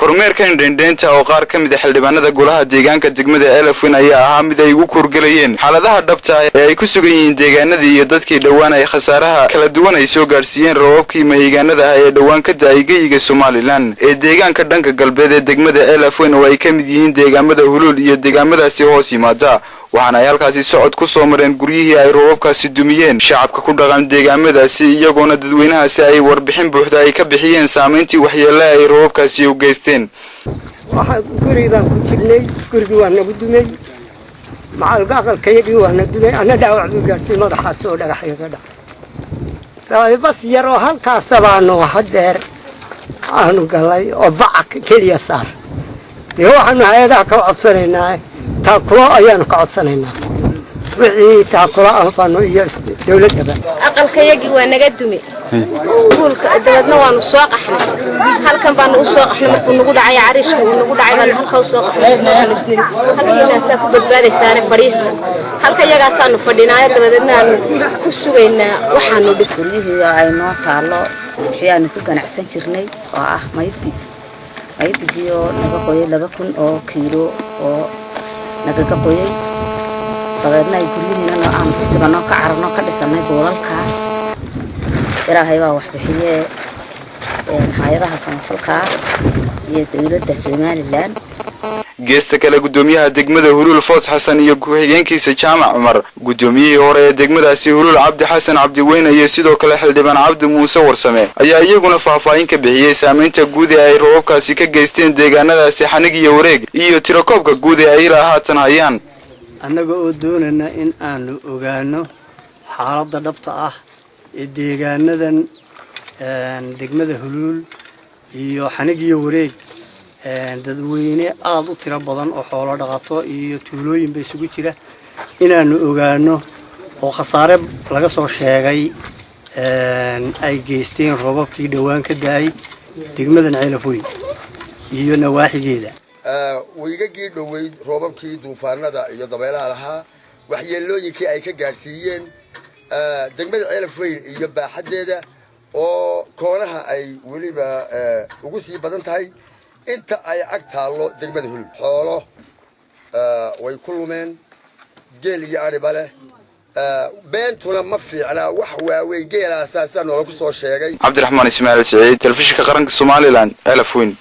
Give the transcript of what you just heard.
kormeerkan dheendheenta oo qaar ka mid ah xildhibaanada golaha deegaanka degmada Elafweyn ayaa ahaa mid ay ugu kurgalayeen xaaladaha dhabta ah ee ay ku sugan yihiin deegaanadii iyo dadkii dhawaan ay khasaaraha kala duwan ay soo gaarsiiyeen roobabkii mahigaanada ah ee dhawaan ka da'ay geyiga Somaliland ee deegaanka dhanka galbeed ee degmada Elafweyn oo ay ka mid yihiin deegaamada Hulul iyo deegaamadaasi hoos yimaada waxaana ay halkaasi socod ku soo mareen guryihii ay roobabkaasi dumiyeen shacabka ku dhaqan deegaamadaasi iyagoona dadweynahaasi ay warbixin buuxda ay ka bixiyeen saameyntii waxyeelada ay roobabkaasi u geysteen waxa gurigan ku jirnay gurigi waa nagu dumay macalqaqalkayagii waa nagu dumay ana dhaawac u gaarsiin madaxaas oo dhagaxyo ka dhacay bas yar oo halkaas sabaano hadeer aanu galay oo bac kaliya saar waxaanu hay'adaha ka codsanaynaa taakulo ayaanu ka codsanaynaa wixii taakulo anfaano iyo dawladda aqalkayagii waa naga dumay guulka dadna waanu soo qaxnay halkan baan u soo qaxnay markuu nagu dhacay cariishka uu nagu dhacay baan halka u soo qaxnay halkiina ku badbaadaysaana fariista halka iyagaasaanu fadhinaayo dabadna aanu ku sugaynaa waxaanu guriyihii ay noo taalo waxyaanu ku ganacsan jirnay oo ah maydigiyo naga qoyay 2,000 oo kiilo oo naga qoyay dabeedna ay guriyihina aan ku sugano ka carno ka dhisanay goolalka ilaahay waa wax bixiyay hay'adaha samafalka iyo dawladda Somaliland geesta kale gudoomiyaha degmada Hulul Foos Xasan iyo ku-xigeenkiisa Jaamac Umar gudoomiyihii hore ee degmadaasi Hulul Cabdi Xasan Cabdi Weyn iyo sidoo kale xildhibaan Cabdi Muuse Warsame ayaa iyaguna faahfaahin ka bixiyay saameynta guud ee ay roobabkaasi ka geysteen deegaanadaasi xanig iyo wareeg iyo tirakoobka guud ee ay haatan hayaan annaga oo doonayna in aanu ogaano xaaladda dhabta ah ee deegaanadan degmada Hulul iyo xanig iyo wareeg dadweyne aad u tiro badan oo xoolo dhaqato iyo tuulooyin bay isugu jira inaanu ogaano oo khasaare laga soo sheegay ay geysteen roobabkii dhawaan ka da'ay degmadan Elafweyn iyo nawaaxigeeda weygagii dhaweyd roobabkii duufaanada iyo dabeelaha lahaa waxyeelooyinkii ay ka gaarsiiyeen degmada Elafweyn iyo baaxadeeda oo koonaha ay waliba ugu sii badan tahay inta ay ag taalo degmada Hulul xoolo way ku lumeen geel iyo ariba leh beentuna ma fiicna wax waaweyn geel aasaasan oo lagu soo sheegay Cabdiraxmaan Ismaaciil Saciid telefishinka qaranka Somaliland Elafweyn